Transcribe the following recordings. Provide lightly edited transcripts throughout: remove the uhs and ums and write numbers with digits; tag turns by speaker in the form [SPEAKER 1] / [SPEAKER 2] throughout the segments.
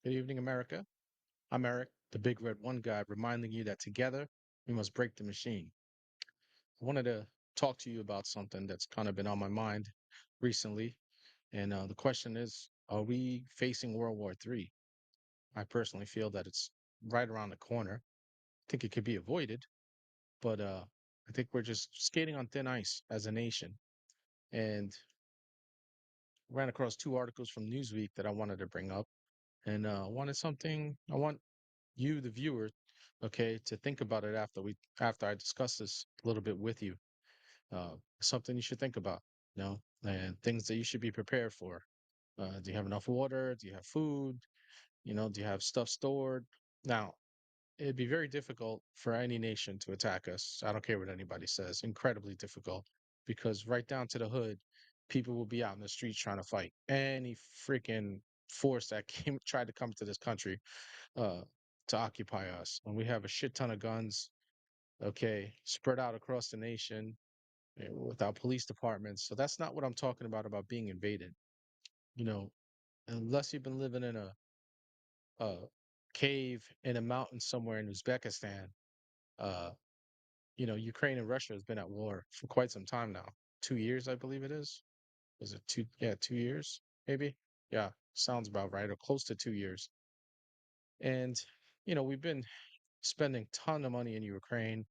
[SPEAKER 1] Good evening, America. I'm Eric, the Big Red One guy, reminding you that together we must break the machine. I wanted to talk to you about something that's kind of been on my mind recently. And the question is, are we facing World War III? I personally feel that it's right around the corner. I think it could be avoided, but I think we're just skating on thin ice as a nation. And ran across two articles from Newsweek that I wanted to bring up. And I want you, the viewer, okay, to think about it after I discuss this a little bit with you. Something you should think about, and things that you should be prepared for. Do you have enough water? Do you have food? Do you have stuff stored? Now, it'd be very difficult for any nation to attack us. I don't care what anybody says. Incredibly difficult because right down to the hood, people will be out in the streets trying to fight any freaking force that came tried to come to this country uh, to occupy us. When we have a shit ton of guns, okay, spread out across the nation without police departments. So that's not what I'm talking about being invaded. You know, unless you've been living in a cave in a mountain somewhere in Uzbekistan, uh, Ukraine and Russia has been at war for quite some time now. 2 years, I believe it is. Is it two? Yeah, 2 years, maybe. Yeah, sounds about right, or close to 2 years. And we've been spending ton of money in Ukraine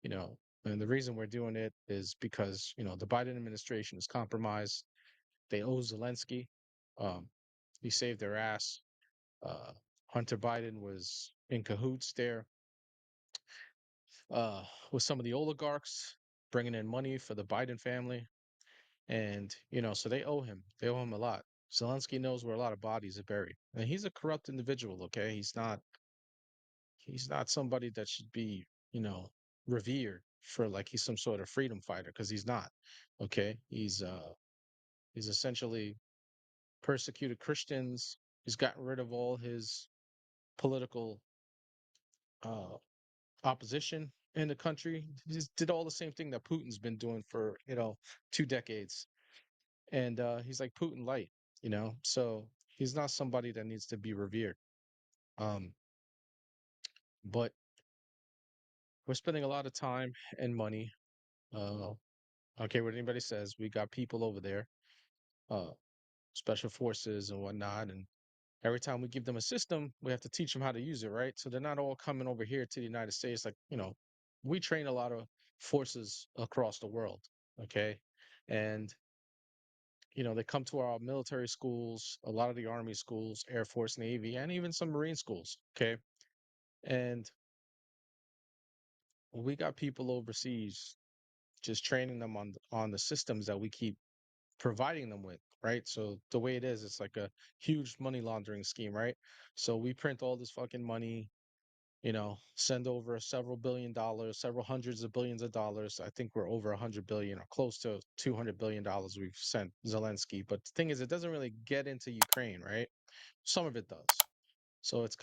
[SPEAKER 1] you know, and the reason we're doing it is because, the Biden administration is compromised. They owe Zelensky. Um, he saved their ass. Uh, Hunter Biden was in cahoots there uh, with some of the oligarchs, bringing in money for the Biden family. And, so they owe him. They owe him a lot. Zelensky knows where a lot of bodies are buried. And he's a corrupt individual, okay? He's not somebody that should be, revered for like he's some sort of freedom fighter because he's not. Okay, he's essentially persecuted Christians. He's gotten rid of all his political uh, opposition in the country. He just did all the same thing that Putin's been doing for 2 decades, and he's like Putin light. So he's not somebody that needs to be revered. Um, but we're spending a lot of time and money. Uh, Okay, what anybody says, we got people over there, uh, special forces and whatnot, and every time we give them a system, we have to teach them how to use it, right? So they're not all coming over here to the United States. Like, we train a lot of forces across the world, okay? And, they come to our military schools, a lot of the Army schools, Air Force, Navy, and even some Marine schools, okay? And we got people overseas just training them on the systems that we keep providing them with, right? So the way it is, it's like a huge money laundering scheme, right? So we print all this fucking money, send over several billion dollars, several hundreds of billions of dollars. I think we're over 100 billion or close to $200 billion we've sent Zelensky. But the thing is, it doesn't really get into Ukraine, right? Some of it does. So it's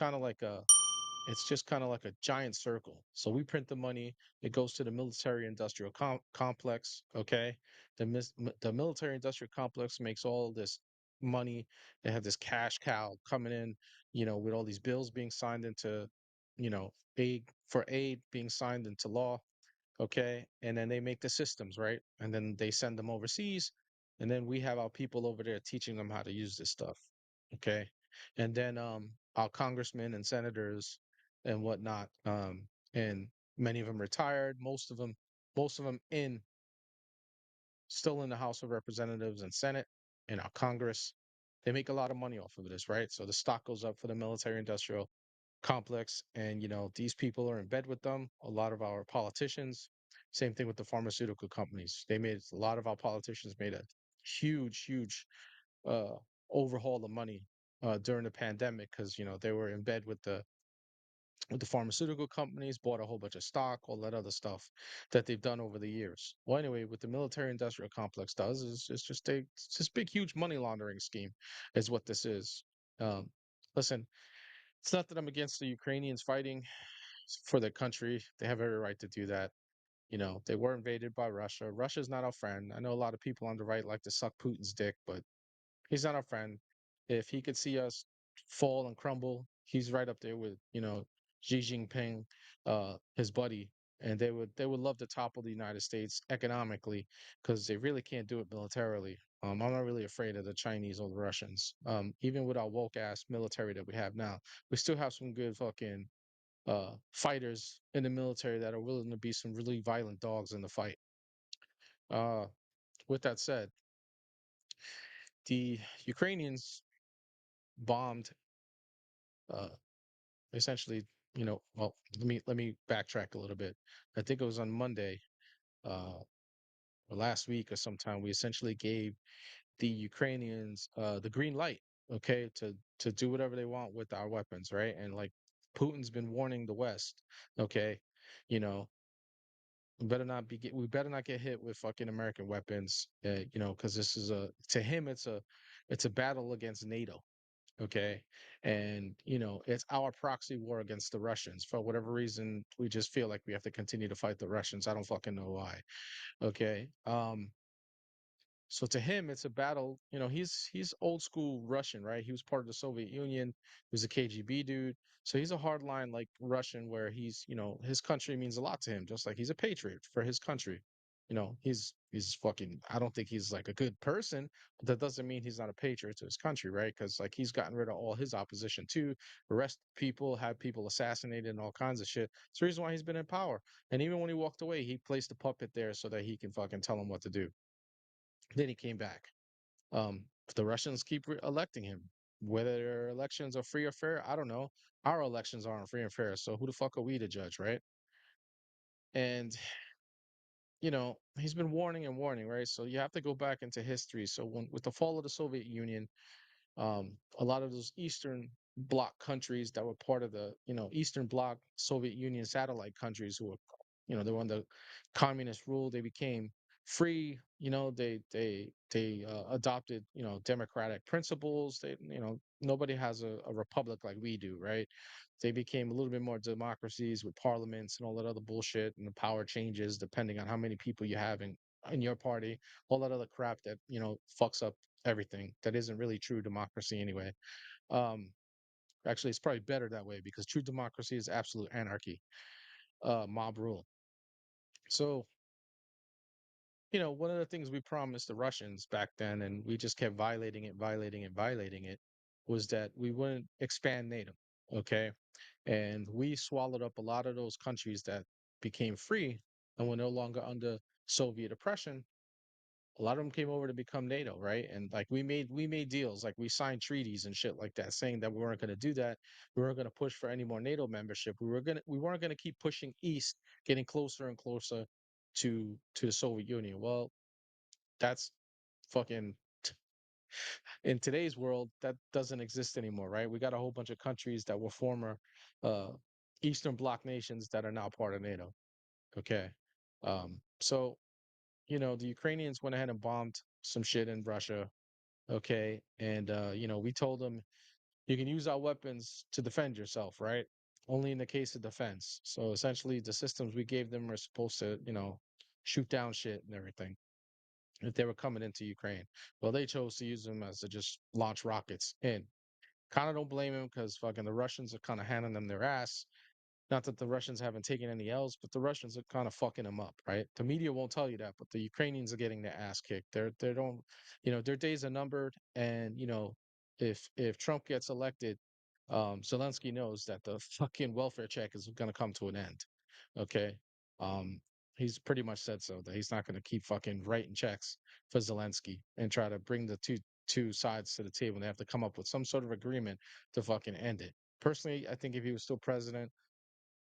[SPEAKER 1] just kind of like a giant circle. So we print the money, it goes to the military industrial complex. Okay. The military industrial complex makes all this money. They have this cash cow coming in, with all these bills being signed into, aid being signed into law. Okay. And then they make the systems, right? And then they send them overseas. And then we have our people over there teaching them how to use this stuff. Okay. And then our congressmen and senators and whatnot, and many of them retired, most of them in still in the House of Representatives and Senate and our Congress. They make a lot of money off of this, right? So the stock goes up for the military industrial complex. And, these people are in bed with them. A lot of our politicians, same thing with the pharmaceutical companies. A lot of our politicians made a huge uh, overhaul of money during the pandemic because, they were in bed with the pharmaceutical companies, bought a whole bunch of stock, all that other stuff that they've done over the years. Well, anyway, what the military industrial complex does is it's this big, huge money laundering scheme, is what this is. Um, Listen, it's not that I'm against the Ukrainians fighting for their country. They have every right to do that. They were invaded by Russia. Russia's not our friend. I know a lot of people on the right like to suck Putin's dick, but he's not our friend. If he could see us fall and crumble. He's right up there with Xi Jinping, his buddy, and they would love to topple the United States economically because they really can't do it militarily. I'm not really afraid of the Chinese or the Russians. Even with our woke ass military that we have now, we still have some good fucking fighters in the military that are willing to be some really violent dogs in the fight. Uh, with that said, the Ukrainians bombed uh, essentially, well, let me backtrack a little bit. I think it was on Monday, uh, or last week or sometime. We essentially gave the Ukrainians the green light, okay, to do whatever they want with our weapons, right? And like Putin's been warning the West, okay, you know, we better not get hit with fucking American weapons, because this is a to him it's a battle against NATO, okay? And it's our proxy war against the Russians. For whatever reason, we just feel like we have to continue to fight the Russians. I don't fucking know why, okay? So to him, it's a battle. He's old school Russian, right? He was part of the Soviet Union. He was a KGB dude. So he's a hardline like Russian, where his country means a lot to him, just like he's a patriot for his country. He's fucking. I don't think he's like a good person, but that doesn't mean he's not a patriot to his country, right? Because like he's gotten rid of all his opposition too, arrest people, had people assassinated, and all kinds of shit. It's the reason why he's been in power. And even when he walked away, he placed a puppet there so that he can fucking tell him what to do. Then he came back. The Russians keep electing him. Whether their elections are free or fair, I don't know. Our elections aren't free and fair, so who the fuck are we to judge, right? And he's been warning and warning, right? So you have to go back into history. So with the fall of the Soviet Union, a lot of those Eastern Bloc countries that were part of the Eastern Bloc Soviet Union satellite countries who were they were under communist rule. They became free. They adopted democratic principles. Nobody has a republic like we do, right? They became a little bit more democracies with parliaments and all that other bullshit, and the power changes depending on how many people you have in your party, all that other crap that fucks up everything. That isn't really true democracy anyway. Um, Actually, it's probably better that way because true democracy is absolute anarchy, mob rule. So, one of the things we promised the Russians back then, and we just kept violating it, violating it, violating it, was that we wouldn't expand NATO. Okay. And we swallowed up a lot of those countries that became free and were no longer under Soviet oppression. A lot of them came over to become NATO, right? And like we made deals, like we signed treaties and shit like that, saying that we weren't going to do that. We weren't going to push for any more NATO membership. We weren't going to keep pushing east, getting closer and closer to the Soviet Union. Well, that's fucking in today's world that doesn't exist anymore, right? We got a whole bunch of countries that were former uh Eastern Bloc nations that are now part of NATO. Okay. So the Ukrainians went ahead and bombed some shit in Russia. Okay. And, we told them you can use our weapons to defend yourself, right? Only in the case of defense. So essentially, the systems we gave them are supposed to, shoot down shit and everything if they were coming into Ukraine. Well, they chose to use them as to just launch rockets in. Kind of don't blame them because fucking the Russians are kind of handing them their ass. Not that the Russians haven't taken any L's, but the Russians are kind of fucking them up, right? The media won't tell you that, but the Ukrainians are getting their ass kicked. They don't, their days are numbered, and if Trump gets elected, Zelensky knows that the fucking welfare check is going to come to an end. Okay, um, he's pretty much said so that he's not going to keep fucking writing checks for Zelensky and try to bring the two sides to the table. They have to come up with some sort of agreement to fucking end it. Personally, I think if he was still president,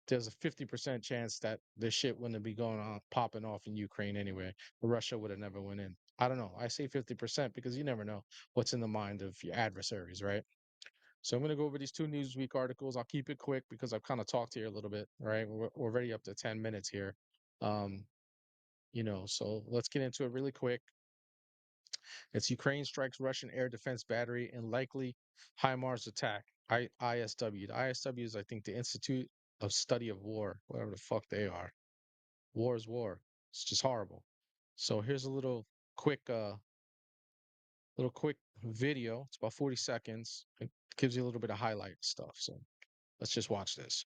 [SPEAKER 1] there's a 50% chance that this shit wouldn't be going on popping off in Ukraine anyway. Russia would have never went in. I don't know. I say 50% because you never know what's in the mind of your adversaries, right? So I'm going to go over these two Newsweek articles. I'll keep it quick because I've kind of talked here a little bit, right? We're already up to 10 minutes here. Um, so let's get into it really quick. It's Ukraine strikes Russian air defense battery in likely HIMARS attack. ISW. The ISW is, I think, the Institute of Study of War, whatever the fuck they are. War is war. It's just horrible. So here's a little quick video. It's about 40 seconds. It gives you a little bit of highlight stuff. So let's just watch this.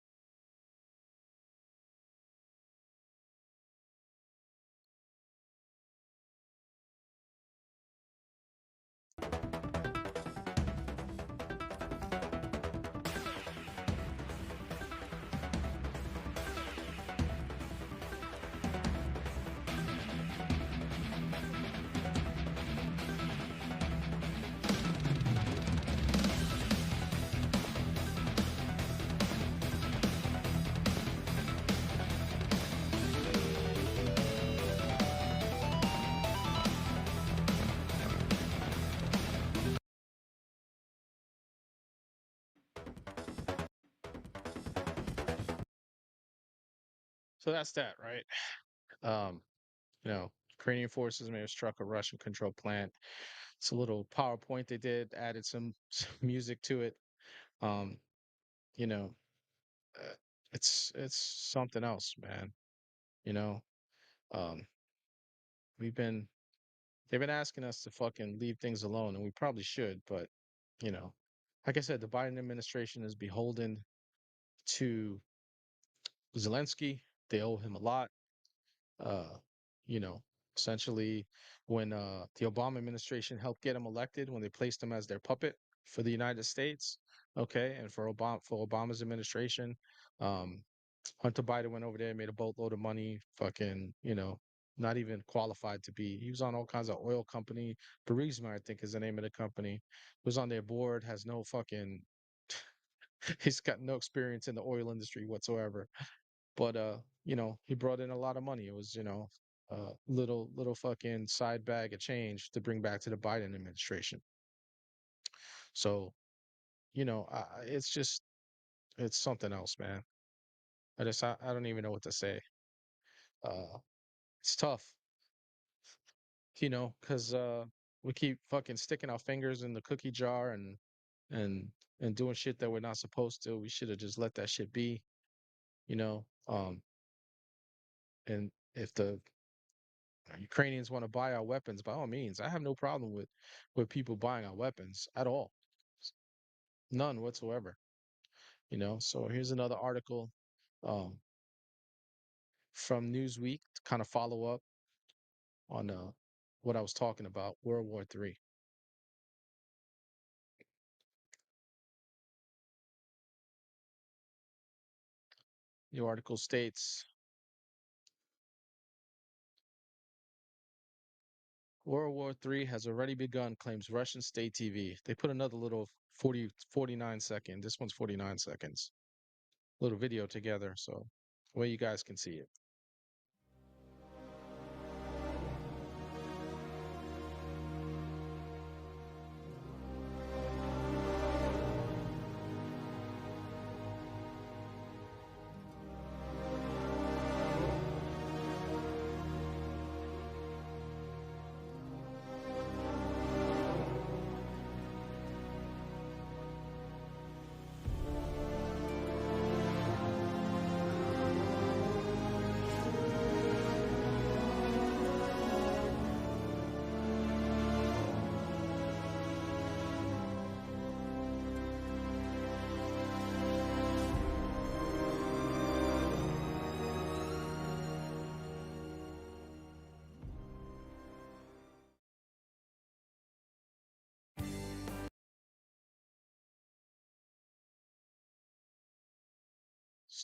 [SPEAKER 1] So that's that, right? Um, Ukrainian forces may have struck a Russian controlled plant. It's a little PowerPoint they did, added some music to it. Um, you know, uh, it's something else, man. You know, um, we've been they've been asking us to fucking leave things alone, and we probably should, but you know, like I said, the Biden administration is beholden to Zelensky. They owe him a lot. Uh, you know, essentially, when the Obama administration helped get him elected, when they placed him as their puppet for the United States, okay, and for Obama's administration, um, Hunter Biden went over there, made a boatload of money, fucking, not even qualified to be. He was on all kinds of oil company. Burisma, I think, is the name of the company. Was on their board, has no fucking, he's got no experience in the oil industry whatsoever. But he brought in a lot of money. It was, little fucking side bag of change to bring back to the Biden administration. So, it's just it's something else, man. I don't even know what to say. Uh, it's tough, because we keep fucking sticking our fingers in the cookie jar and and doing shit that we're not supposed to. We should have just let that shit be, you know. And if the Ukrainians want to buy our weapons, by all means, I have no problem with people buying our weapons at all, none whatsoever. So here's another article um, from Newsweek to kind of follow up on what I was talking about, World War III. The article states World War III has already begun, claims Russian state TV. They put another little 49 second. This one's 49 seconds. Little video together, so way you guys can see it.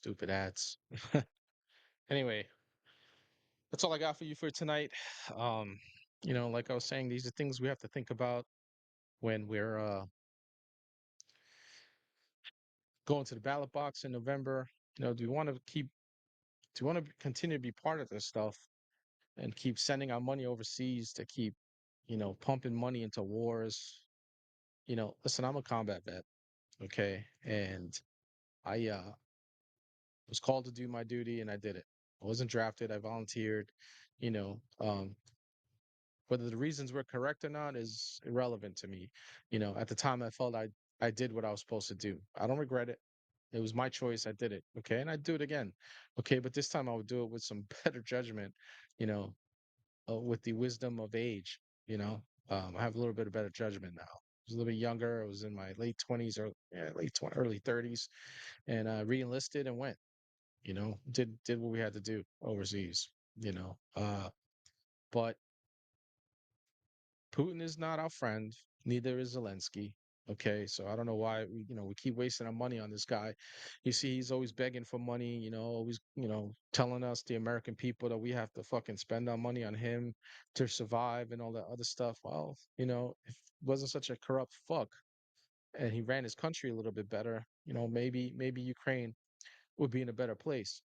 [SPEAKER 1] Stupid ads. Anyway, that's all I got for you for tonight. Um, like I was saying, these are things we have to think about when we're going to the ballot box in November. Do we want to continue to be part of this stuff and keep sending our money overseas to keep, pumping money into wars? Listen, I'm a combat vet, okay? And I was called to do my duty and I did it. I wasn't drafted, I volunteered, you know. Whether the reasons were correct or not is irrelevant to me. At the time I felt I did what I was supposed to do. I don't regret it. It was my choice. I did it. Okay. And I'd do it again. Okay. But this time I would do it with some better judgment, you know, with the wisdom of age, you know. I have a little bit of better judgment now. I was a little bit younger. I was in my late 20s or yeah, late 20, early 30s, and re-enlisted and went. Did what we had to do overseas. But Putin is not our friend. Neither is Zelensky. Okay, so I don't know why we keep wasting our money on this guy. You see, he's always begging for money. Always telling us the American people that we have to fucking spend our money on him to survive and all that other stuff. Well, if he wasn't such a corrupt fuck and he ran his country a little bit better, maybe Ukraine would be in a better place.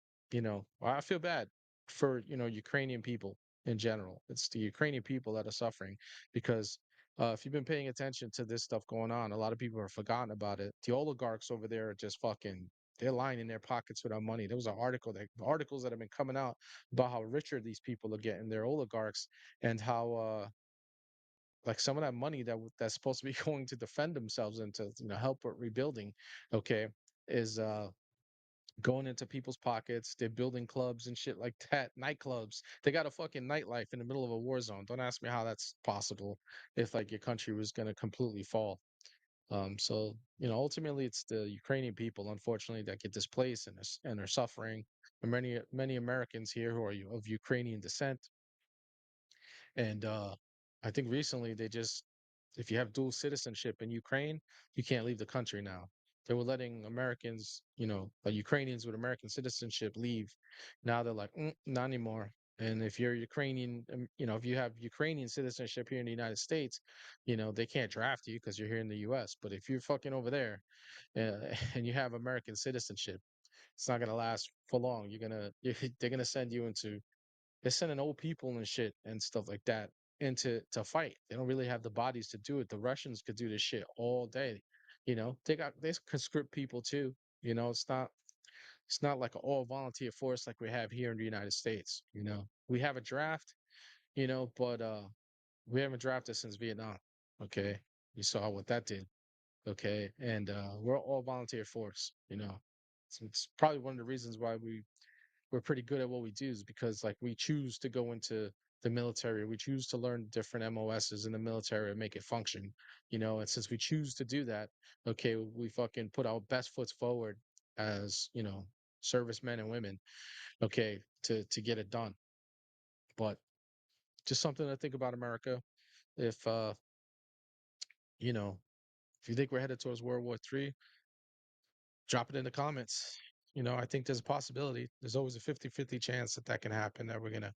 [SPEAKER 1] I feel bad for Ukrainian people in general. It's the Ukrainian people that are suffering because if you've been paying attention to this stuff going on, a lot of people have forgotten about it. The oligarchs over there are just fucking. They're lying in their pockets with our money. There was an articles that have been coming out about how richer these people are getting, their oligarchs, and how like some of that money that's supposed to be going to defend themselves and to help with rebuilding, okay, is going into people's pockets. They're building clubs and shit like that, nightclubs. They got a fucking nightlife in the middle of a war zone. Don't ask me how that's possible if like your country was going to completely fall. So ultimately, it's the Ukrainian people, unfortunately, that get displaced and are suffering. And many Americans here who are of Ukrainian descent, and I think recently if you have dual citizenship in Ukraine, you can't leave the country now. They were letting Americans, like Ukrainians with American citizenship leave. Now they're like, not anymore. And if you're Ukrainian, if you have Ukrainian citizenship here in the United States, they can't draft you because you're here in the U.S. But if you're fucking over there and you have American citizenship, it's not gonna last for long. They're gonna send you into they're sending old people and shit and stuff like that into to fight. They don't really have the bodies to do it. The Russians could do this shit all day. They conscript people too. It's not like an all volunteer force like we have here in the United States. We have a draft, but we haven't drafted since Vietnam. Okay. You saw what that did. Okay. And we're all volunteer force, it's probably one of the reasons why we're pretty good at what we do is because like we choose to go into the military, we choose to learn different MOSs in the military and make it function, and since we choose to do that, okay, we fucking put our best foot forward as servicemen and women, okay, to get it done. But just something to think about, America. If you know if you think we're headed towards World War III, drop it in the comments. I think there's a possibility. There's always a 50-50 chance that can happen, that we're going to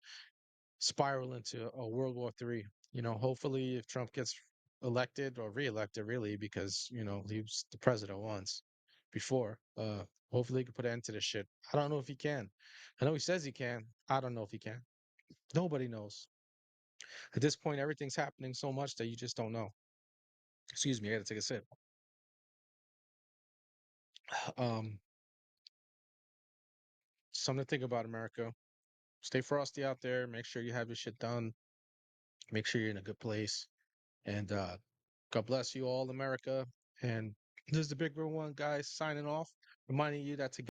[SPEAKER 1] spiral into a World War III. Hopefully, if Trump gets elected or reelected, really, because he was the president once before. Hopefully, he can put an end to this shit. I don't know if he can. I know he says he can. I don't know if he can. Nobody knows. At this point, everything's happening so much that you just don't know. Excuse me, I got to take a sip. Um, Something to think about, America. Stay frosty out there. Make sure you have your shit done. Make sure you're in a good place. And God bless you all, America. And this is the Big Real One, guys, signing off, reminding you that together.